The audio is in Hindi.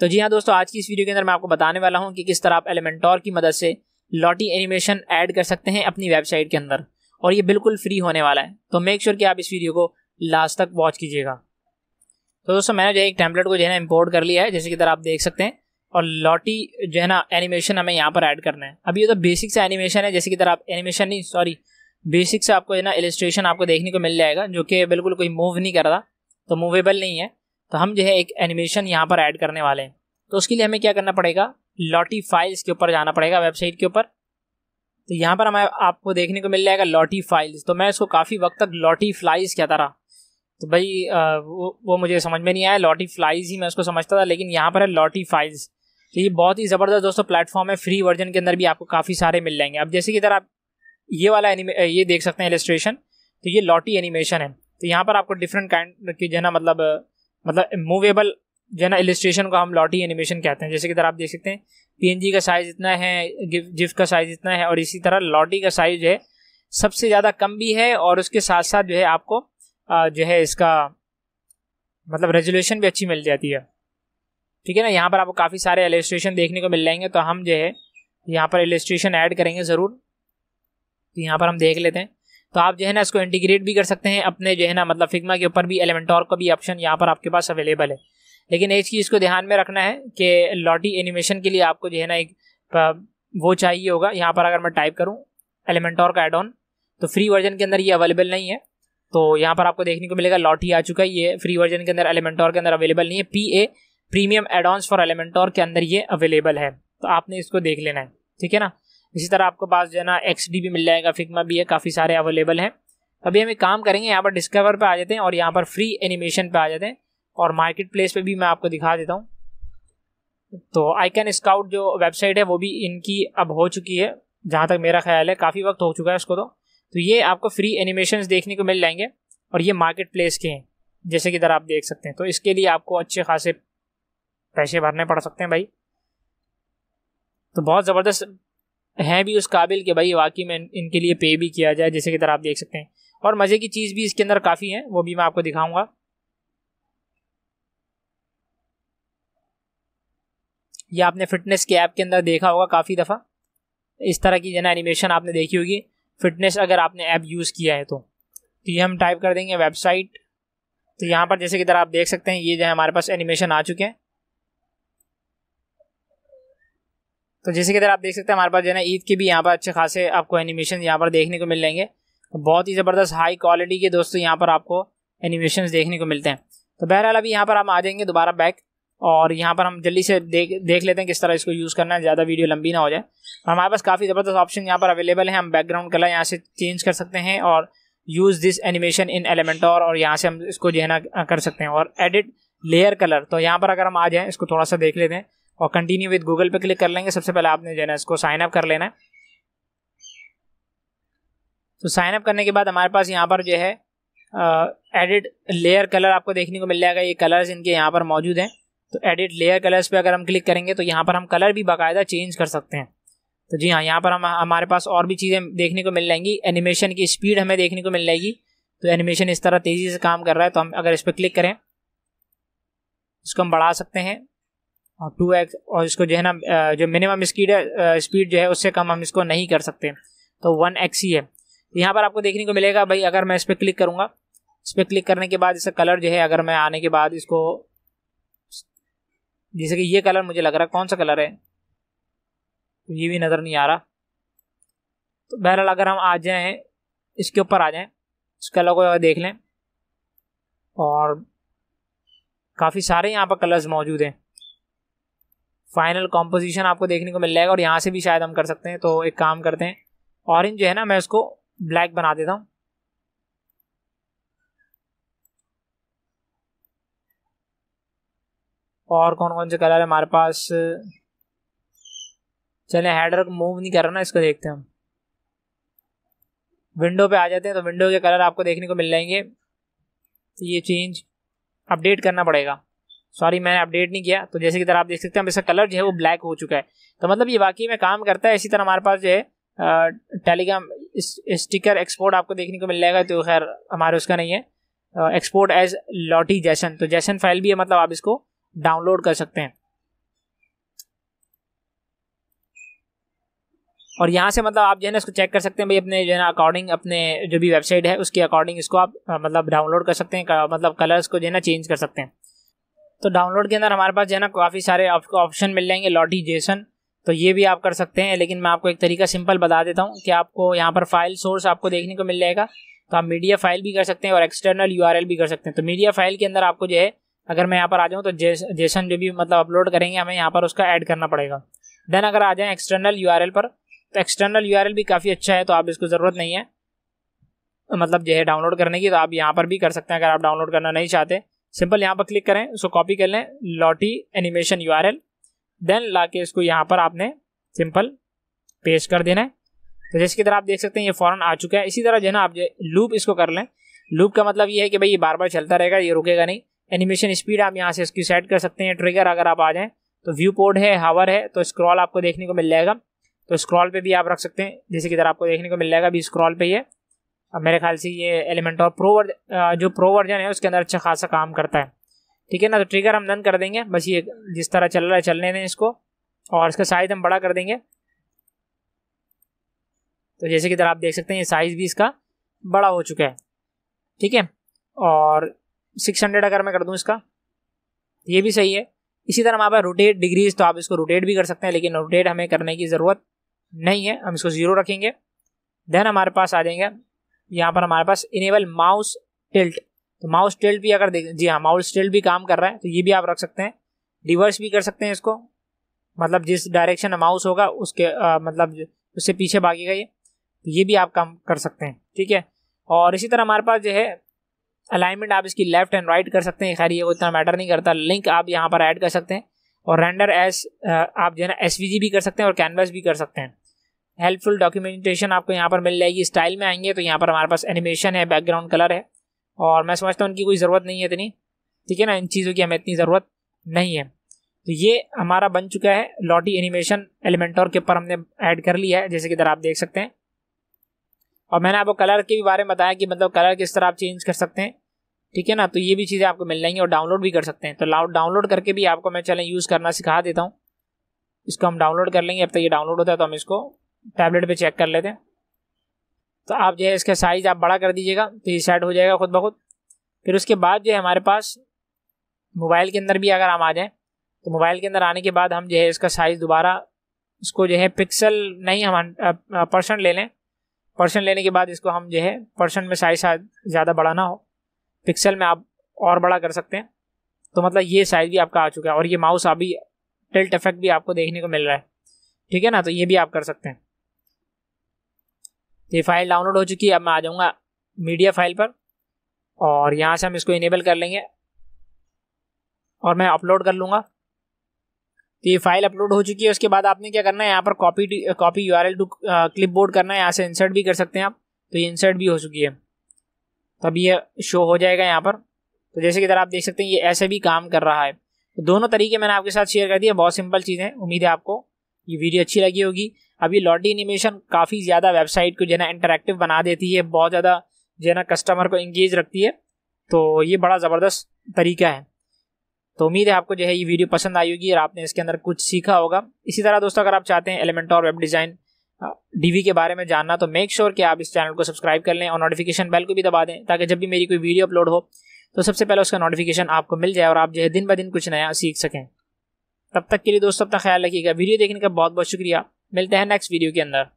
तो जी हाँ दोस्तों, आज की इस वीडियो के अंदर मैं आपको बताने वाला हूँ कि किस तरह आप एलिमेंटोर की मदद से लॉटी एनिमेशन ऐड कर सकते हैं अपनी वेबसाइट के अंदर, और ये बिल्कुल फ्री होने वाला है। तो मेक श्योर कि आप इस वीडियो को लास्ट तक वॉच कीजिएगा। तो दोस्तों, मैंने जो है एक टेम्पलेट को जो है ना इंपोर्ट कर लिया है, जैसे की तरह आप देख सकते हैं, और लॉटी जो है ना एनिमेशन हमें यहाँ पर ऐड करना है। अभी ये तो बेसिक से एनिमेशन है, जैसे की तरह आप एनिमेशन नहीं सॉरी बेसिक से आपको जो है ना इलस्ट्रेशन आपको देखने को मिल जाएगा, जो कि बिल्कुल कोई मूव नहीं कर रहा, तो मूवेबल नहीं है। तो हम जो है एक एनिमेशन यहाँ पर ऐड करने वाले हैं। तो उसके लिए हमें क्या करना पड़ेगा, लॉटी फाइल्स के ऊपर जाना पड़ेगा, वेबसाइट के ऊपर। तो यहाँ पर हमें आपको देखने को मिल जाएगा लॉटी फाइल्स। तो मैं इसको काफ़ी वक्त तक लॉटी फ्लाइज कहता रहा, तो भाई वो मुझे समझ में नहीं आया। लॉटी फ्लाइज ही मैं उसको समझता था, लेकिन यहाँ पर है लॉटी फाइल्स। तो ये बहुत ही ज़बरदस्त दोस्तों प्लेटफॉर्म है, फ्री वर्जन के अंदर भी आपको काफ़ी सारे मिल जाएंगे। अब जैसे कि इधर आप ये वाला ये देख सकते हैं इलस्ट्रेशन, तो ये लॉटी एनिमेशन है। तो यहाँ पर आपको डिफरेंट काइंड की जो है ना मतलब मूवेबल जो है ना इलस्ट्रेशन को हम लॉटी एनिमेशन कहते हैं। जैसे कि इधर आप देख सकते हैं पीएनजी का साइज इतना है, जिफ का साइज इतना है, और इसी तरह लॉटी का साइज जो है सबसे ज़्यादा कम भी है, और उसके साथ साथ जो है आपको जो है इसका मतलब रेजोल्यूशन भी अच्छी मिल जाती है। ठीक है ना, यहाँ पर आपको काफ़ी सारे इलस्ट्रेशन देखने को मिल जाएंगे। तो हम जो है यहाँ पर इलस्ट्रेशन ऐड करेंगे ज़रूर। तो यहाँ पर हम देख लेते हैं। तो आप जो है ना इसको इंटीग्रेट भी कर सकते हैं अपने जो है ना मतलब फिग्मा के ऊपर भी, एलिमेंटोर का भी ऑप्शन यहाँ पर आपके पास अवेलेबल है। लेकिन एक चीज़ को ध्यान में रखना है कि लॉटी एनिमेशन के लिए आपको जो है ना एक वो चाहिए होगा। यहाँ पर अगर मैं टाइप करूँ एलिमेंटोर का एड ऑन, तो फ्री वर्जन के अंदर ये अवेलेबल नहीं है। तो यहाँ पर आपको देखने को मिलेगा लॉटी आ चुका है, ये फ्री वर्जन के अंदर एलिमेंटोर के अंदर अवेलेबल नहीं है। PA premium add ons for Elementor के अंदर ये अवेलेबल है, तो आपने इसको देख लेना है। ठीक है ना, इसी तरह आपको पास जो है ना XD भी मिल जाएगा, फिग्मा भी है, काफ़ी सारे अवेलेबल हैं। अभी हम एक काम करेंगे, यहाँ पर डिस्कवर पे आ जाते हैं और यहाँ पर फ्री एनिमेशन पे आ जाते हैं, और मार्केट प्लेस पे भी मैं आपको दिखा देता हूँ। तो आइकन स्काउट जो वेबसाइट है वो भी इनकी अब हो चुकी है, जहाँ तक मेरा ख्याल है, काफ़ी वक्त हो चुका है उसको। तो ये आपको फ्री एनिमेशंस देखने को मिल जाएंगे, और ये मार्केट प्लेस के हैं, जैसे कि इधर आप देख सकते हैं। तो इसके लिए आपको अच्छे खासे पैसे भरने पड़ सकते हैं भाई। तो बहुत ज़बरदस्त हैं भी उस काबिल कि भाई वाकई में इनके लिए पे भी किया जाए, जैसे कि इधर आप देख सकते हैं। और मज़े की चीज़ भी इसके अंदर काफ़ी है, वो भी मैं आपको दिखाऊंगा। ये आपने फिटनेस के ऐप के अंदर देखा होगा काफ़ी दफ़ा, इस तरह की जना एनिमेशन आपने देखी होगी फिटनेस, अगर आपने ऐप यूज़ किया है तो ये हम टाइप कर देंगे वेबसाइट। तो यहाँ पर जैसे कि इधर आप देख सकते हैं ये जो है हमारे पास एनिमेशन आ चुके हैं। तो जैसे कि इधर आप देख सकते हैं हमारे पास जो है ना ईद के भी यहाँ पर अच्छे खासे आपको एनिमेशन यहाँ पर देखने को मिल जाएंगे। तो बहुत ही ज़बरदस्त हाई क्वालिटी के दोस्तों यहाँ पर आपको एनिमेशन देखने को मिलते हैं। तो बहरहाल अभी यहाँ पर हम आ जाएंगे दोबारा बैक, और यहाँ पर हम जल्दी से देख लेते हैं किस तरह इसको यूज़ करना है, ज़्यादा वीडियो लंबी ना हो जाए। हमारे पास काफ़ी ज़बरदस्त ऑप्शन यहाँ पर अवेलेबल है। हम बैकग्राउंड कलर यहाँ से चेंज कर सकते हैं, और यूज़ दिस एनिमेशन इन एलिमेंटोर, और यहाँ से हम इसको जो है ना कर सकते हैं। और एडिट लेयर कलर, तो यहाँ पर अगर हम आ जाएँ इसको थोड़ा सा देख लेते हैं, और कंटिन्यू विद गूगल पे क्लिक कर लेंगे। सबसे पहले आपने जो है ना इसको साइन अप कर लेना है। तो साइन अप करने के बाद हमारे पास यहाँ पर जो है एडिट लेयर कलर आपको देखने को मिल जाएगा। ये कलर्स इनके यहाँ पर मौजूद हैं। तो एडिट लेयर कलर्स पे अगर हम क्लिक करेंगे तो यहाँ पर हम कलर भी बाकायदा चेंज कर सकते हैं। तो जी हाँ, यहाँ पर हमारे पास और भी चीज़ें देखने को मिल जाएंगी। एनिमेशन की स्पीड हमें देखने को मिल जाएगी। तो एनिमेशन इस तरह तेज़ी से काम कर रहा है, तो हम अगर इस पर क्लिक करें इसको हम बढ़ा सकते हैं, और 2x, और इसको जो है ना जो मिनिमम स्पीड जो है उससे कम हम इसको नहीं कर सकते, तो 1x ही है। यहाँ पर आपको देखने को मिलेगा भाई, अगर मैं इस पर क्लिक करूँगा, इस पर क्लिक करने के बाद इसका कलर जो है, अगर मैं आने के बाद इसको, जैसे कि ये कलर मुझे लग रहा है, कौन सा कलर है तो ये भी नज़र नहीं आ रहा। तो बहरहाल अगर हम आ जाएँ इसके ऊपर आ जाएँ, इस कलर को देख लें, और काफ़ी सारे यहाँ पर कलर्स मौजूद हैं। फाइनल कॉम्पोजिशन आपको देखने को मिल जाएगा, और यहाँ से भी शायद हम कर सकते हैं। तो एक काम करते हैं, ऑरेंज जो है ना मैं उसको ब्लैक बना देता हूँ। और कौन कौन से कलर है हमारे पास, चले हेडर को मूव नहीं कर रहा ना, इसको देखते हैं हम। विंडो पे आ जाते हैं, तो विंडो के कलर आपको देखने को मिल जाएंगे। तो ये चेंज अपडेट करना पड़ेगा, सॉरी मैंने अपडेट नहीं किया। तो जैसे कि तरह आप देख सकते हैं इसका कलर जो है वो ब्लैक हो चुका है। तो मतलब ये वाकई में काम करता है। इसी तरह हमारे पास जो है टेलीग्राम स्टिकर एक्सपोर्ट आपको देखने को मिल जाएगा। तो खैर हमारे उसका नहीं है, एक्सपोर्ट एज लॉटी जैसन, तो जैसन फाइल भी है, मतलब आप इसको डाउनलोड कर सकते हैं। और यहाँ से मतलब आप जो है ना इसको चेक कर सकते हैं भाई अपने जो है ना अकॉर्डिंग, अपने जो भी वेबसाइट है उसके अकॉर्डिंग इसको आप मतलब डाउनलोड कर सकते हैं, मतलब कलर्स को जो है ना चेंज कर सकते हैं। तो डाउनलोड के अंदर हमारे पास जो है ना काफ़ी सारे आपको ऑप्शन मिल जाएंगे lottie.json, तो ये भी आप कर सकते हैं। लेकिन मैं आपको एक तरीका सिंपल बता देता हूँ कि आपको यहाँ पर फाइल सोर्स आपको देखने को मिल जाएगा, तो आप मीडिया फाइल भी कर सकते हैं और एक्सटर्नल URL भी कर सकते हैं। तो मीडिया फाइल के अंदर आपको जो है, अगर मैं यहाँ पर आ जाऊँ तो जेसन जो भी मतलब अपलोड करेंगे हमें यहाँ पर उसका ऐड करना पड़ेगा। देन अगर आ जाए एक्सटर्नल URL पर, तो एक्सटर्नल URL भी काफ़ी अच्छा है, तो आप इसको ज़रूरत नहीं है मतलब जो है डाउनलोड करने की, तो आप यहाँ पर भी कर सकते हैं। अगर आप डाउनलोड करना नहीं चाहते, सिंपल यहाँ पर क्लिक करें, उसको कॉपी कर लें लॉटी एनिमेशन URL, देन लाके इसको यहाँ पर आपने सिंपल पेस्ट कर देना है। तो जैसे की तरह आप देख सकते हैं ये फ़ौरन आ चुका है। इसी तरह जो है ना आप जो लूप इसको कर लें। लूप का मतलब ये है कि भाई ये बार बार चलता रहेगा, ये रुकेगा नहीं। एनिमेशन स्पीड आप यहाँ से इसकी सेट कर सकते हैं। ट्रिगर अगर आप आ जाएँ तो व्यू पोर्ट है, हावर है, तो स्क्रॉल आपको देखने को मिल जाएगा, तो स्क्रॉल पे भी आप रख सकते हैं। जैसे कि तरह आपको देखने को मिल जाएगा अभी स्क्रॉल पे ही है। अब मेरे ख्याल से ये एलिमेंटोर जो प्रो वर्जन है उसके अंदर अच्छा खासा काम करता है, ठीक है ना। तो ट्रिगर हम डन कर देंगे, बस ये जिस तरह चल रहा है चलने दें इसको, और इसका साइज हम बड़ा कर देंगे। तो जैसे कि तरह आप देख सकते हैं ये साइज भी इसका बड़ा हो चुका है, ठीक है। और 600 अगर मैं कर दूं इसका, ये भी सही है। इसी तरह हमारे पास रोटेट डिग्रीज, तो आप इसको रोटेट भी कर सकते हैं, लेकिन रोटेट हमें करने की ज़रूरत नहीं है, हम इसको 0 रखेंगे। देन हमारे पास आ जाएंगे यहाँ पर हमारे पास इनेबल माउस टिल्ट, तो माउस टिल्ट भी अगर देख, जी हाँ माउस टिल्ट भी काम कर रहा है, तो ये भी आप रख सकते हैं। रिवर्स भी कर सकते हैं इसको, मतलब जिस डायरेक्शन में माउस होगा उसके मतलब उससे पीछे भागेगा ये, तो ये भी आप काम कर सकते हैं, ठीक है। और इसी तरह हमारे पास जो है अलाइनमेंट आप इसकी लेफ्ट एंड राइट कर सकते हैं, खैर ये उतना मैटर नहीं करता। लिंक आप यहाँ पर ऐड कर सकते हैं, और रेंडर एस आप जो है ना SVG भी कर सकते हैं और कैनवास भी कर सकते हैं। हेल्पफुल डॉक्यूमेंटेशन आपको यहाँ पर मिल जाएगी। स्टाइल में आएंगे तो यहाँ पर हमारे पास एनिमेशन है, बैकग्राउंड कलर है, और मैं समझता हूँ उनकी कोई ज़रूरत नहीं है इतनी, ठीक है ना, इन चीज़ों की हमें इतनी ज़रूरत नहीं है। तो ये हमारा बन चुका है लॉटी एनिमेशन, एलिमेंटोर के ऊपर हमने ऐड कर लिया है, जैसे कि तरह आप देख सकते हैं। और मैंने आपको कलर के भी बारे में बताया कि मतलब कलर किस तरह आप चेंज कर सकते हैं, ठीक है ना। तो ये भी चीज़ें आपको मिल जाएंगी और डाउनलोड भी कर सकते हैं। तो डाउनलोड करके भी आपको मैं चलें यूज़ करना सिखा देता हूँ। इसको हम डाउनलोड कर लेंगे, अब तक ये डाउनलोड होता है तो हम इसको टैबलेट पे चेक कर लेते हैं। तो आप जो है इसका साइज़ आप बड़ा कर दीजिएगा, तो ये सेट हो जाएगा खुद ब खुद। फिर उसके बाद जो है हमारे पास मोबाइल के अंदर भी अगर हम आ जाएँ, तो मोबाइल के अंदर आने के बाद हम जो है इसका साइज़ दोबारा इसको जो है पिक्सल नहीं, हम % ले लें। % लेने के बाद इसको हम जो है % में साइज़ ज़्यादा बड़ा ना हो, पिक्सल में आप और बड़ा कर सकते हैं। तो मतलब ये साइज़ भी आपका आ चुका है, और ये माउस अभी टिल्ट इफेक्ट भी आपको देखने को मिल रहा है, ठीक है ना। तो ये भी आप कर सकते हैं। ये फाइल डाउनलोड हो चुकी है। अब मैं आ जाऊँगा मीडिया फाइल पर, और यहाँ से हम इसको इनेबल कर लेंगे और मैं अपलोड कर लूँगा। तो ये फाइल अपलोड हो चुकी है। उसके बाद आपने क्या करना है, यहाँ पर कॉपी URL टू क्लिपबोर्ड करना है। यहाँ से इंसर्ट भी कर सकते हैं आप, तो ये इंसर्ट भी हो चुकी है, तो अब ये शो हो जाएगा यहाँ पर। तो जैसे कि तरह आप देख सकते हैं ये ऐसे भी काम कर रहा है। तो दोनों तरीके मैंने आपके साथ शेयर कर दिए, बहुत सिंपल चीज़ें। उम्मीद है आपको ये वीडियो अच्छी लगी होगी। अब ये लॉटी एनिमेशन काफ़ी ज़्यादा वेबसाइट को जो है ना इंटरैक्टिव बना देती है, बहुत ज़्यादा जो है ना कस्टमर को इंगेज रखती है, तो ये बड़ा ज़बरदस्त तरीका है। तो उम्मीद है आपको जो है ये वीडियो पसंद आई होगी और आपने इसके अंदर कुछ सीखा होगा। इसी तरह दोस्तों अगर आप चाहते हैं एलिमेंटोर वेब डिज़ाइन DV के बारे में जानना, तो मेक श्योर कि आप इस चैनल को सब्सक्राइब कर लें और नोटिफिकेशन बेल को भी दबा दें, ताकि जब भी मेरी कोई वीडियो अपलोड हो तो सबसे पहले उसका नोटिफिकेशन आपको मिल जाए और आप जो है दिन ब दिन कुछ नया सीख सकें। तब तक के लिए दोस्तों अपना ख्याल रखिएगा। वीडियो देखने का बहुत बहुत शुक्रिया। मिलते हैं नेक्स्ट वीडियो के अंदर।